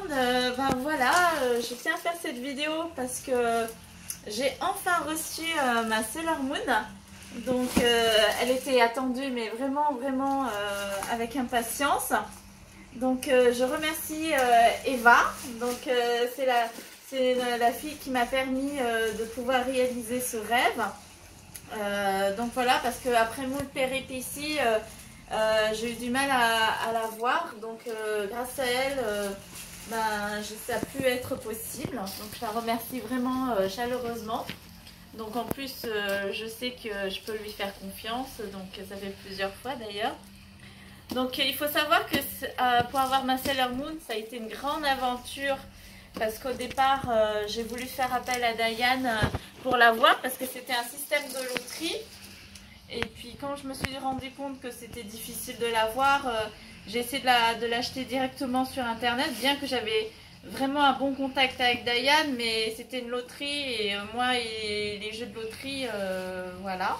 Ben voilà, je tiens à faire cette vidéo parce que j'ai enfin reçu ma Sailor Moon. Donc elle était attendue mais vraiment avec impatience. Donc je remercie Eva. Donc c'est la fille qui m'a permis de pouvoir réaliser ce rêve. Donc voilà, parce que après moult péripéties, j'ai eu du mal à la voir. Donc grâce à elle, ben, ça a pu être possible. Donc je la remercie vraiment chaleureusement. Donc en plus, je sais que je peux lui faire confiance. Donc ça fait plusieurs fois d'ailleurs. Donc il faut savoir que pour avoir ma Sailor Moon, ça a été une grande aventure. Parce qu'au départ, j'ai voulu faire appel à Diane pour l'avoir parce que c'était un système de loterie. Et puis quand je me suis rendu compte que c'était difficile de l'avoir, j'ai essayé de l'acheter directement sur internet, bien que j'avais vraiment un bon contact avec Diane, mais c'était une loterie et moi et les jeux de loterie, voilà.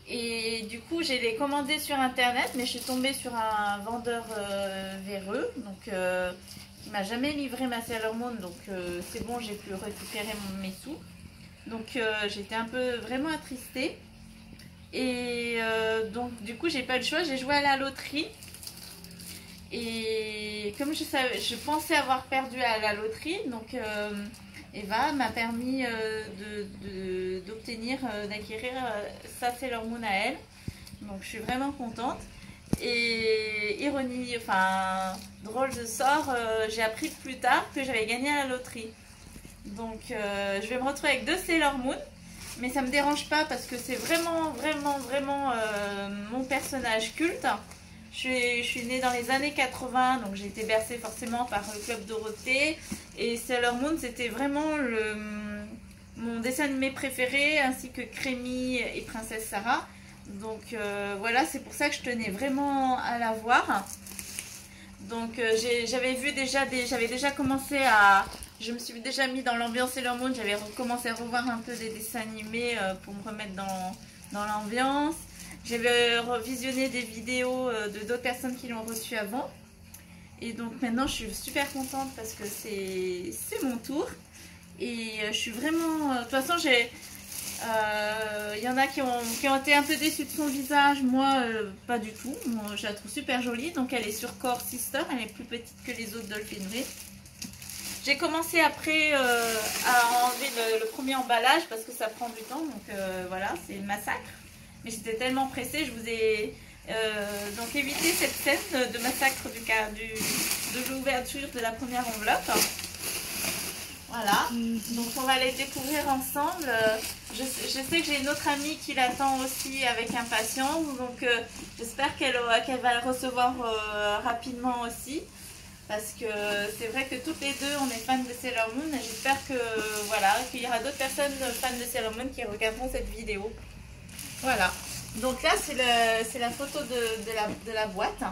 Et du coup, j'ai les commandés sur internet, mais je suis tombée sur un vendeur véreux, donc qui m'a jamais livré ma Sailor Moon, donc c'est bon, j'ai pu récupérer mes sous. Donc j'étais un peu vraiment attristée. Et donc du coup j'ai pas le choix, j'ai joué à la loterie. Et comme je pensais avoir perdu à la loterie, donc Eva m'a permis d'obtenir, d'acquérir sa Sailor Moon à elle. Donc je suis vraiment contente. Et ironie, enfin drôle de sort, j'ai appris plus tard que j'avais gagné à la loterie. Donc je vais me retrouver avec 2 Sailor Moon. Mais ça me dérange pas parce que c'est vraiment mon personnage culte. Je suis née dans les années 80, donc j'ai été bercée forcément par le Club Dorothée. Et Sailor Moon, c'était vraiment mon dessin animé préféré, ainsi que Crémy et Princesse Sarah. Donc voilà, c'est pour ça que je tenais vraiment à la voir. Donc j'avais déjà commencé à... Je me suis déjà mis dans l'ambiance Sailor Moon, j'avais commencé à revoir un peu des dessins animés pour me remettre dans l'ambiance. J'avais visionné des vidéos de d'autres personnes qui l'ont reçu avant. Et donc maintenant je suis super contente parce que c'est mon tour. Et je suis vraiment... de toute façon, il y en a qui ont été un peu déçus de son visage. Moi, pas du tout. Moi, je la trouve super jolie. Donc elle est sur Core Sister, elle est plus petite que les autres Dolphinerie. J'ai commencé après à enlever le premier emballage parce que ça prend du temps, donc voilà, c'est le massacre. Mais j'étais tellement pressée, je vous ai donc évité cette scène de massacre de l'ouverture de la première enveloppe. Voilà, donc on va les découvrir ensemble. Je sais que j'ai une autre amie qui l'attend aussi avec impatience, donc j'espère qu'elle va le recevoir rapidement aussi. Parce que c'est vrai que toutes les deux on est fans de Sailor Moon et j'espère que voilà, qu'il y aura d'autres personnes fans de Sailor Moon qui regarderont cette vidéo. Voilà, donc là c'est la photo de la boîte.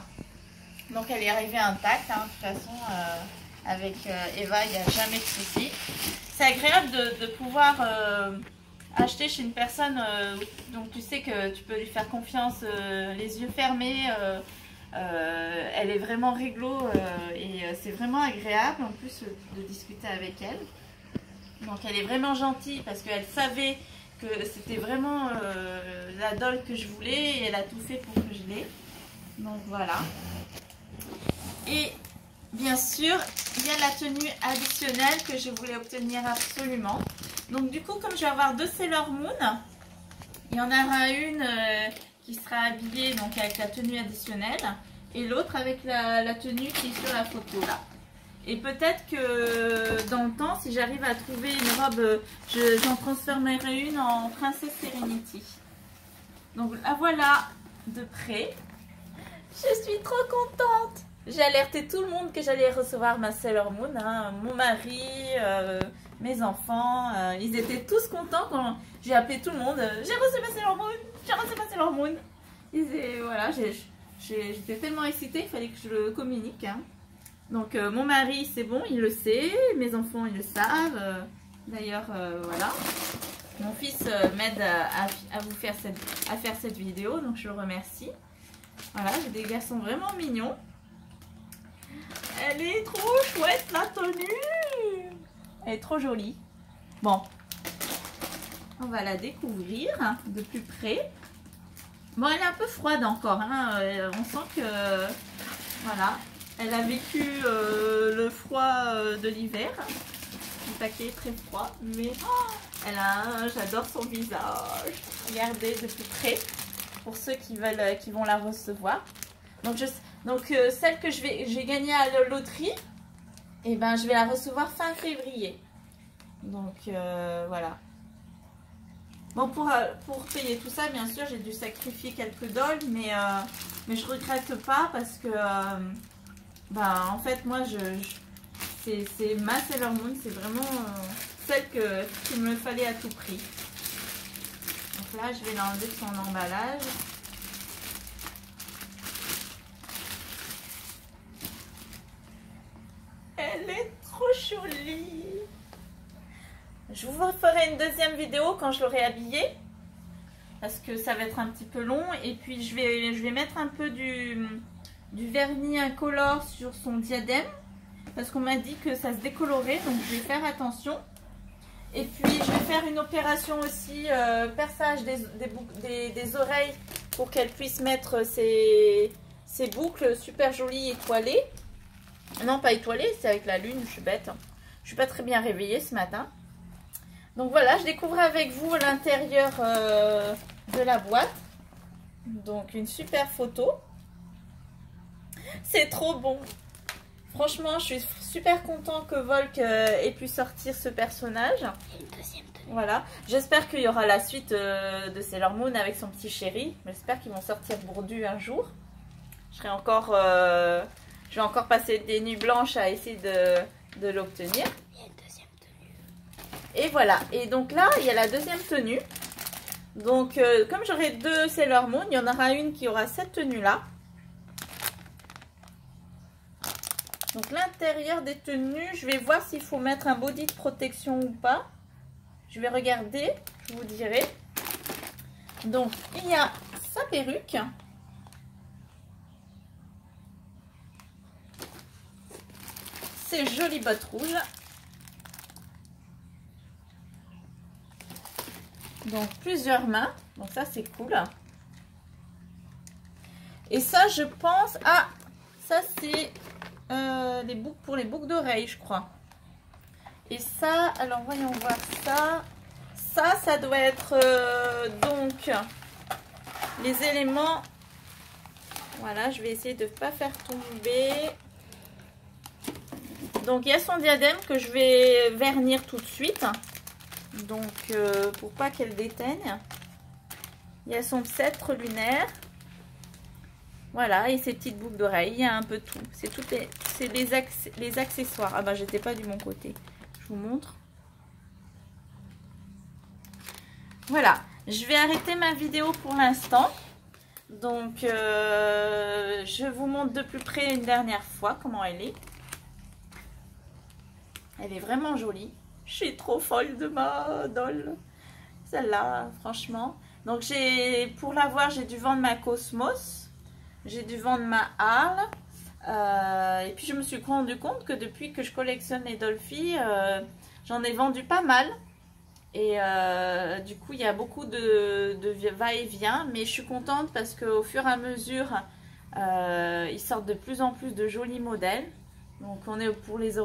Donc elle est arrivée intacte, hein. De toute façon avec Eva il n'y a jamais de souci. C'est agréable de pouvoir acheter chez une personne donc tu sais que tu peux lui faire confiance les yeux fermés. Elle est vraiment réglo et c'est vraiment agréable en plus de discuter avec elle. Donc elle est vraiment gentille parce qu'elle savait que c'était vraiment la doll que je voulais et elle a tout fait pour que je l'ai. Donc voilà. Et bien sûr, il y a la tenue additionnelle que je voulais obtenir absolument. Donc du coup, comme je vais avoir 2 Sailor Moon, il y en aura une... qui sera habillée donc avec la tenue additionnelle et l'autre avec la tenue qui est sur la photo là. Et peut-être que dans le temps, si j'arrive à trouver une robe, j'en transformerai une en Princesse Serenity. Donc la voilà de près. Je suis trop contente. J'ai alerté tout le monde que j'allais recevoir ma Sailor Moon, hein. Mon mari, mes enfants, ils étaient tous contents quand j'ai appelé tout le monde. J'ai reçu ma Sailor Moon, j'ai reçu ma Sailor Moon. Et voilà, j'étais tellement excitée, il fallait que je le communique, hein. Donc mon mari c'est bon, il le sait, mes enfants ils le savent. D'ailleurs voilà, mon fils m'aide à faire cette vidéo, donc je le remercie. Voilà, j'ai des garçons vraiment mignons. Elle est trop chouette la tenue. Elle est trop jolie. Bon, on va la découvrir de plus près. Bon, elle est un peu froide encore, hein. On sent que, voilà, elle a vécu le froid de l'hiver. Le paquet est très froid, mais j'adore son visage. Regardez de plus près pour ceux qui vont la recevoir. Donc, celle que j'ai gagnée à la loterie, et ben, je vais la recevoir fin février. Donc, voilà. Bon, pour payer tout ça, bien sûr, j'ai dû sacrifier quelques dollars, mais je regrette pas parce que, en fait, moi, c'est ma Sailor Moon, c'est vraiment celle qu'il me fallait à tout prix. Donc là, je vais l'enlever de son emballage. Elle est trop jolie. Je vous ferai une deuxième vidéo quand je l'aurai habillée. Parce que ça va être un petit peu long. Et puis je vais mettre un peu du vernis incolore sur son diadème. Parce qu'on m'a dit que ça se décolorait. Donc je vais faire attention. Et puis je vais faire une opération aussi. Perçage des oreilles. Pour qu'elle puisse mettre ses boucles super jolies étoilées. Non, pas étoilées. C'est avec la lune. Je suis bête. Je suis pas très bien réveillée ce matin. Donc voilà, je découvre avec vous l'intérieur de la boîte. Donc une super photo. C'est trop bon. Franchement, je suis super contente que Volk ait pu sortir ce personnage. Une deuxième tenue. Voilà. J'espère qu'il y aura la suite de Sailor Moon avec son petit chéri. J'espère qu'ils vont sortir Bourdu un jour. Je vais encore passer des nuits blanches à essayer de l'obtenir. Et voilà, et donc là, il y a la deuxième tenue. Donc, comme j'aurai deux Sailor Moon, il y en aura une qui aura cette tenue-là. Donc, l'intérieur des tenues, je vais voir s'il faut mettre un body de protection ou pas. Je vais regarder, je vous dirai. Donc, il y a sa perruque. Ses jolies bottes rouges. Donc plusieurs mains, donc ça c'est cool. Et ça je pense, ça c'est les boucles pour les boucles d'oreilles je crois. Et ça, alors voyons voir ça. Ça doit être donc les éléments. Voilà, je vais essayer de ne pas faire tomber. Donc il y a son diadème que je vais vernir tout de suite. Donc, pour pas qu'elle déteigne. Il y a son sceptre lunaire. Voilà, et ses petites boucles d'oreilles. Il y a un peu tout. C'est les accessoires. Ah bah, j'étais pas du bon côté. Je vous montre. Voilà. Je vais arrêter ma vidéo pour l'instant. Donc, je vous montre de plus près une dernière fois comment elle est. Elle est vraiment jolie. Je suis trop folle de ma doll. Celle-là, franchement. Donc, pour l'avoir, j'ai dû vendre ma Cosmos. J'ai dû vendre ma Arle. Et puis, je me suis rendu compte que depuis que je collectionne les Dolphy, j'en ai vendu pas mal. Et du coup, il y a beaucoup de va-et-vient. Mais je suis contente parce qu'au fur et à mesure, ils sortent de plus en plus de jolis modèles. Donc pour les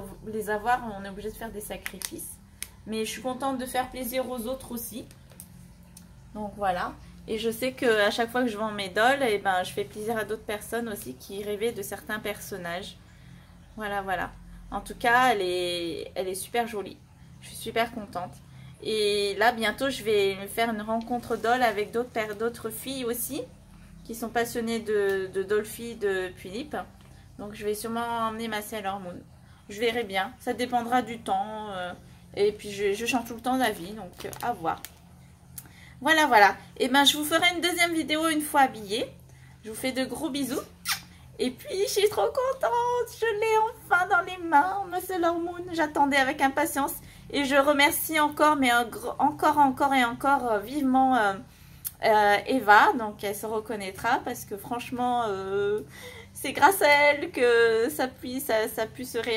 avoir, on est obligé de faire des sacrifices. Mais je suis contente de faire plaisir aux autres aussi. Donc voilà. Et je sais qu'à chaque fois que je vends mes dolls, et ben, je fais plaisir à d'autres personnes aussi qui rêvaient de certains personnages. Voilà, voilà. En tout cas, elle est super jolie. Je suis super contente. Et là, bientôt, je vais me faire une rencontre doll avec d'autres filles aussi qui sont passionnées de Dolphy de Philippe. Donc, je vais sûrement emmener ma Sailor Moon. Je verrai bien. Ça dépendra du temps. Et puis, je change tout le temps d'avis. Donc, à voir. Voilà, voilà. Et ben, je vous ferai une deuxième vidéo une fois habillée. Je vous fais de gros bisous. Et puis, je suis trop contente. Je l'ai enfin dans les mains, ma Sailor Moon. J'attendais avec impatience. Et je remercie encore, mais encore vivement Eva. Donc, elle se reconnaîtra parce que franchement... c'est grâce à elle que ça puisse se réaliser.